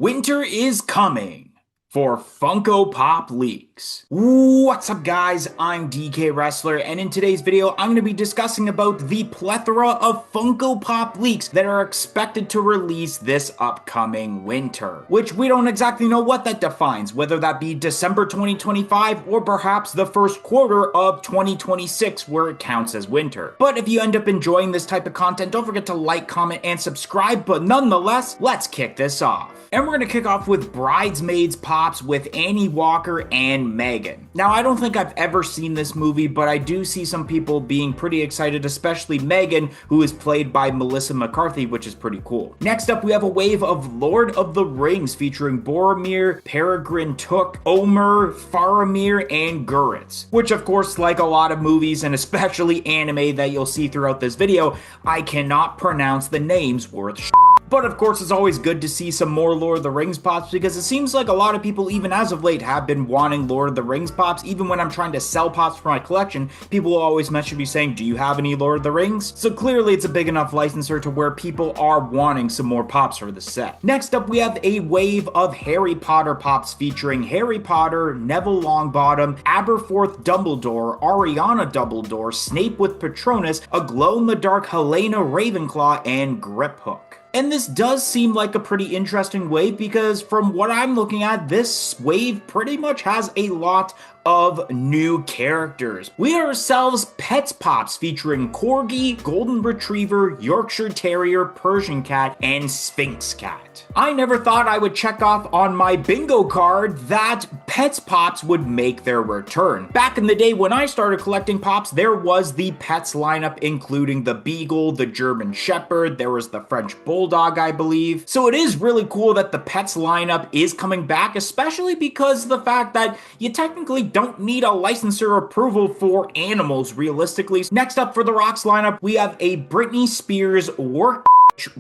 Winter is coming for Funko Pop leaks. What's up guys, I'm DK Wrestler, and in today's video I'm going to be discussing about the plethora of Funko Pop leaks that are expected to release this upcoming winter, which we don't exactly know what that defines, whether that be December 2025 or perhaps the first quarter of 2026 where it counts as winter. But if you end up enjoying this type of content, don't forget to like, comment, and subscribe, but nonetheless, let's kick this off. And we're going to kick off with Bridesmaids Pops with Annie Walker and Megan. Now, I don't think I've ever seen this movie, but I do see some people being pretty excited, especially Megan, who is played by Melissa McCarthy, which is pretty cool. Next up, we have a wave of Lord of the Rings featuring Boromir, Peregrine Took, Omer, Faramir, and Guritz, which of course, like a lot of movies and especially anime that you'll see throughout this video, I cannot pronounce the names worth shit. But of course, it's always good to see some more Lord of the Rings pops because it seems like a lot of people, even as of late, have been wanting Lord of the Rings pops. Even when I'm trying to sell pops for my collection, people will always message me saying, do you have any Lord of the Rings? So clearly it's a big enough licensor to where people are wanting some more pops for the set. Next up, we have a wave of Harry Potter pops featuring Harry Potter, Neville Longbottom, Aberforth Dumbledore, Ariana Dumbledore, Snape with Patronus, a glow-in-the-dark Helena Ravenclaw, and Griphook. And this does seem like a pretty interesting wave because from what I'm looking at, this wave pretty much has a lot of new characters. We have ourselves Pets Pops featuring Corgi, Golden Retriever, Yorkshire Terrier, Persian Cat, and Sphinx Cat. I never thought I would check off on my bingo card that Pets Pops would make their return. Back in the day when I started collecting Pops, there was the Pets lineup including the Beagle, the German Shepherd, there was the French Bulldog, I believe. So it is really cool that the Pets lineup is coming back, especially because of the fact that you technically don't need a licensor approval for animals, realistically. Next up for the Rocks lineup, we have a Britney Spears work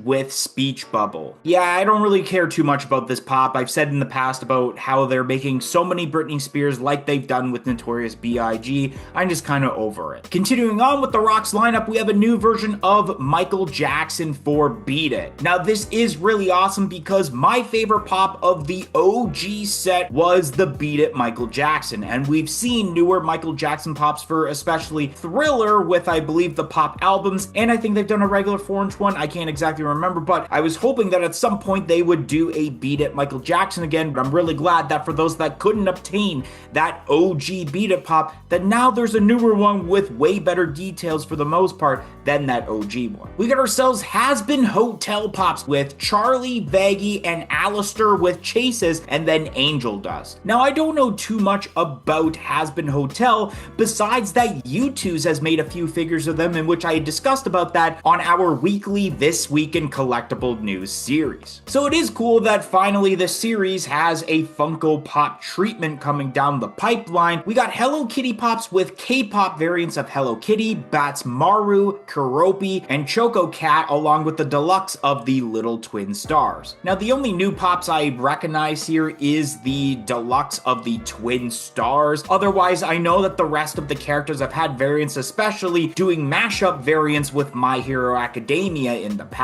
with Speech Bubble. Yeah, I don't really care too much about this pop. I've said in the past about how they're making so many Britney Spears like they've done with Notorious B.I.G. I'm just kind of over it. Continuing on with the Rocks lineup, we have a new version of Michael Jackson for Beat It. Now, this is really awesome because my favorite pop of the OG set was the Beat It Michael Jackson, and we've seen newer Michael Jackson pops for especially Thriller with, I believe, the pop albums, and I think they've done a regular 4-inch one. I can't exactly remember, but I was hoping that at some point they would do a Beat It Michael Jackson again, but I'm really glad that for those that couldn't obtain that OG Beat It pop, that now there's a newer one with way better details for the most part than that OG one. We got ourselves Has-Been Hotel pops with Charlie, Vaggie, and Alistair with Chases, and then Angel Dust. Now, I don't know too much about Has-Been Hotel, besides that U2's has made a few figures of them, in which I had discussed about that on our weekly This Week in Collectible News series. So it is cool that finally the series has a Funko Pop treatment coming down the pipeline. We got Hello Kitty pops with K-pop variants of Hello Kitty, Bats Maru, Keroppi, and Choco Cat, along with the deluxe of the Little Twin Stars. Now, the only new pops I recognize here is the deluxe of the Twin Stars. Otherwise, I know that the rest of the characters have had variants, especially doing mashup variants with My Hero Academia in the past.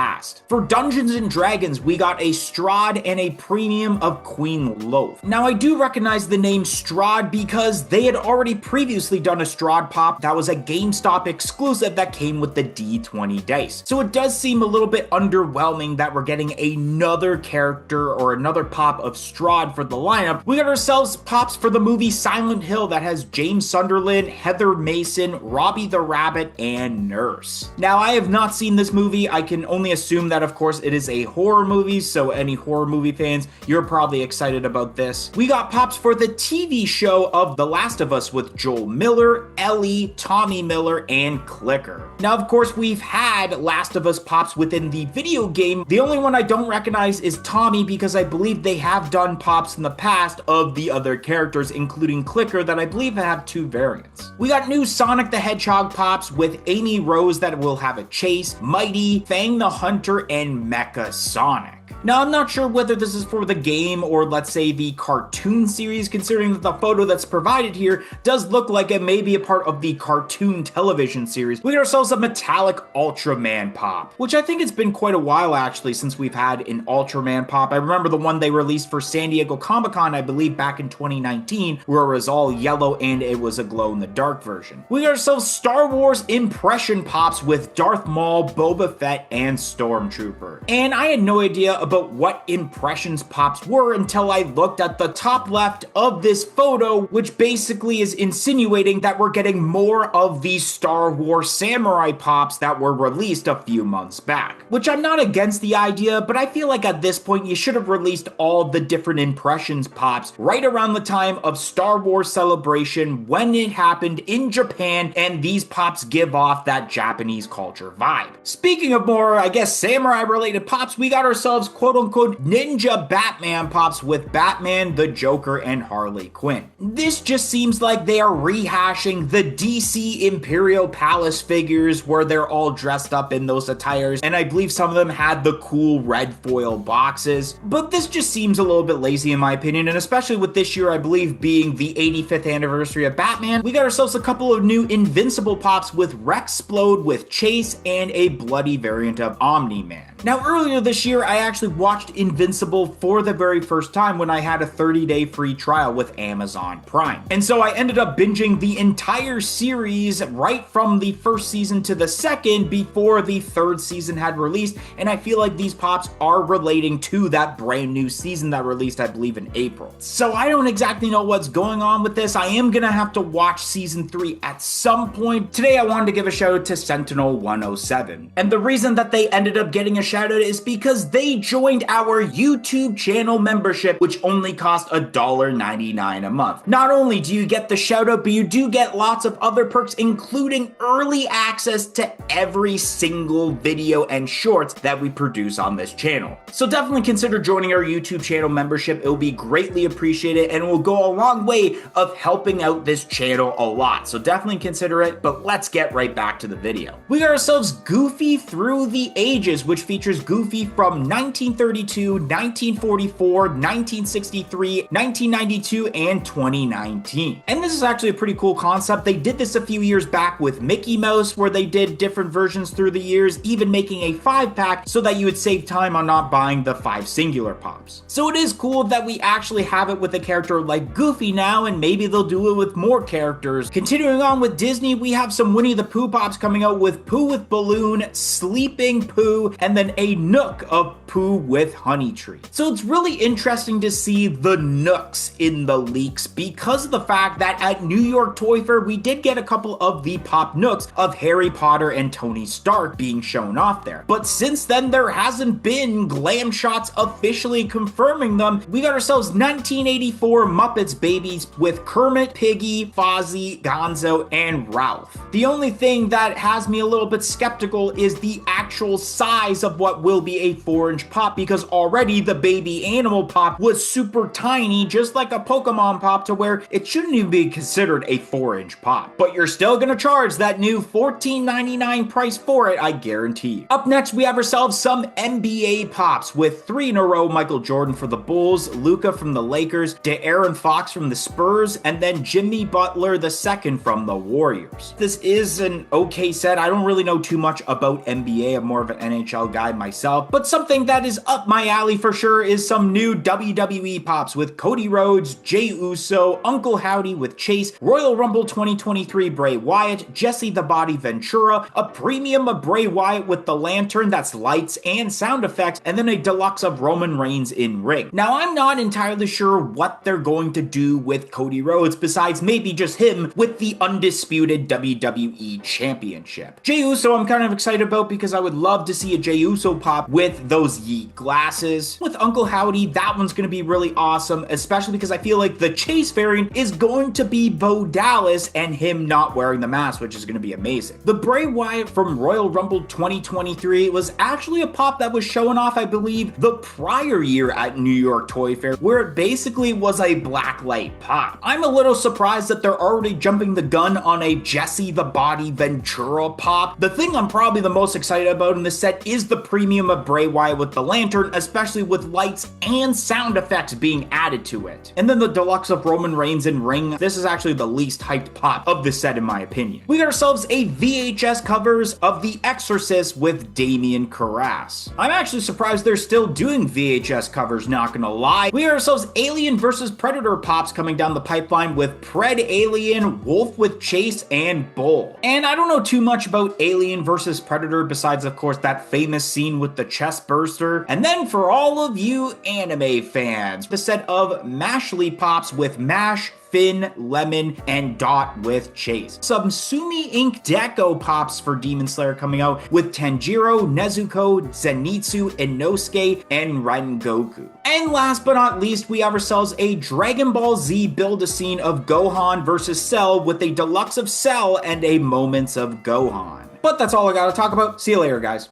For Dungeons and Dragons, we got a Strahd and a premium of Queen Loath. Now, I do recognize the name Strahd because they had already previously done a Strahd pop that was a GameStop exclusive that came with the D20 dice. So it does seem a little bit underwhelming that we're getting another character or another pop of Strahd for the lineup. We got ourselves pops for the movie Silent Hill that has James Sunderland, Heather Mason, Robbie the Rabbit, and Nurse. Now, I have not seen this movie. I can only assume that, of course, it is a horror movie, so any horror movie fans, you're probably excited about this. We got pops for the TV show of The Last of Us with Joel Miller, Ellie, Tommy Miller, and Clicker. Now, of course, we've had Last of Us pops within the video game. The only one I don't recognize is Tommy because I believe they have done pops in the past of the other characters, including Clicker, that I believe have 2 variants. We got new Sonic the Hedgehog pops with Amy Rose that will have a Chase, Mighty, Fang the Hunter, and Mecha Sonic. Now, I'm not sure whether this is for the game or, let's say, the cartoon series, considering that the photo that's provided here does look like it may be a part of the cartoon television series. We got ourselves a metallic Ultraman pop, which I think it's been quite a while actually since we've had an Ultraman pop. I remember the one they released for San Diego Comic-Con, I believe back in 2019, where it was all yellow and it was a glow-in-the-dark version. We got ourselves Star Wars impression pops with Darth Maul, Boba Fett, and Stormtrooper. And I had no idea about what impressions pops were until I looked at the top left of this photo, which basically is insinuating that we're getting more of these Star Wars samurai pops that were released a few months back. Which I'm not against the idea, but I feel like at this point you should have released all the different impressions pops right around the time of Star Wars Celebration when it happened in Japan, and these pops give off that Japanese culture vibe. Speaking of more, I guess, samurai related pops, we got ourselves quote unquote ninja Batman pops with Batman, the Joker, and Harley Quinn. This just seems like they are rehashing the DC Imperial Palace figures where they're all dressed up in those attires, and I believe some of them had the cool red foil boxes, but this just seems a little bit lazy in my opinion, and especially with this year, I believe, being the 85th anniversary of Batman, we got ourselves a couple of new Invincible pops with Rexplode with Chase and a bloody variant of Omni-Man. Now, earlier this year, I actually watched Invincible for the very first time when I had a 30-day free trial with Amazon Prime. And so I ended up binging the entire series right from the first season to the second before the third season had released, and I feel like these pops are relating to that brand new season that released, I believe, in April. So I don't exactly know what's going on with this. I am gonna have to watch season 3 at some point. Today, I wanted to give a shout out to Sentinel 107. And the reason that they ended up getting a shout out is because they joined our YouTube channel membership, which only cost $1.99 a month. Not only do you get the shout out, but you do get lots of other perks, including early access to every single video and shorts that we produce on this channel. So definitely consider joining our YouTube channel membership. It will be greatly appreciated and will go a long way of helping out this channel a lot. So definitely consider it, but let's get right back to the video. We got ourselves Goofy Through the Ages, which features Goofy from 1932, 1944, 1963, 1992, and 2019. And this is actually a pretty cool concept. They did this a few years back with Mickey Mouse, where they did different versions through the years, even making a 5-pack so that you would save time on not buying the 5 singular pops. So it is cool that we actually have it with a character like Goofy now, and maybe they'll do it with more characters. Continuing on with Disney, we have some Winnie the Pooh pops coming out with Pooh with Balloon, Sleeping Pooh, and then a Nook of Pooh with Honey Tree. So it's really interesting to see the Nooks in the leaks because of the fact that at New York Toy Fair, we did get a couple of the pop Nooks of Harry Potter and Tony Stark being shown off there. But since then, there hasn't been glam shots officially confirming them. We got ourselves 1984 Muppets babies with Kermit, Piggy, Fozzie, Gonzo, and Ralph. The only thing that has me a little bit skeptical is the actual size of what will be a 4-inch pop, because already the baby animal pop was super tiny, just like a Pokemon pop, to where it shouldn't even be considered a 4-inch pop. But you're still gonna charge that new $14.99 price for it, I guarantee you. Up next, we have ourselves some NBA pops with 3 in a row: Michael Jordan for the Bulls, Luka from the Lakers, De'Aaron Fox from the Spurs, and then Jimmy Butler II from the Warriors. This is an okay set. I don't really know too much about NBA. I'm more of an NHL guy myself, but something that is up my alley for sure is some new WWE pops with Cody Rhodes, Jey Uso, Uncle Howdy with Chase, Royal Rumble 2023 Bray Wyatt, Jesse the Body Ventura, a premium of Bray Wyatt with the lantern that's lights and sound effects, and then a deluxe of Roman Reigns in ring. Now, I'm not entirely sure what they're going to do with Cody Rhodes besides maybe just him with the undisputed WWE Championship. Jey Uso I'm kind of excited about because I would love to see a Jey Uso pop with those Yeet glasses. With Uncle Howdy, that one's going to be really awesome, especially because I feel like the Chase variant is going to be Bo Dallas and him not wearing the mask, which is going to be amazing. The Bray Wyatt from Royal Rumble 2023 was actually a pop that was showing off, I believe, the prior year at New York Toy Fair, where it basically was a blacklight pop. I'm a little surprised that they're already jumping the gun on a Jesse the Body Ventura pop. The thing I'm probably the most excited about in this set is the premium of Bray Wyatt with the lantern, especially with lights and sound effects being added to it. And then the deluxe of Roman Reigns and Ring. This is actually the least hyped pop of the set in my opinion. We got ourselves a VHS covers of The Exorcist with Damien Carras. I'm actually surprised they're still doing VHS covers, not gonna lie. We got ourselves Alien vs Predator pops coming down the pipeline with Pred Alien, Wolf with Chase, and Bull. And I don't know too much about Alien vs Predator besides of course that famous scene with the chest burster. And then for all of you anime fans, the set of Mashley pops with Mash, Finn, Lemon, and Dot with Chase. Some Sumi Inc. Deco pops for Demon Slayer coming out with Tanjiro, Nezuko, Zenitsu, Inosuke, and Rengoku. And last but not least, we have ourselves a Dragon Ball Z build-a-scene of Gohan versus Cell with a deluxe of Cell and a Moments of Gohan. But that's all I gotta talk about. See you later, guys.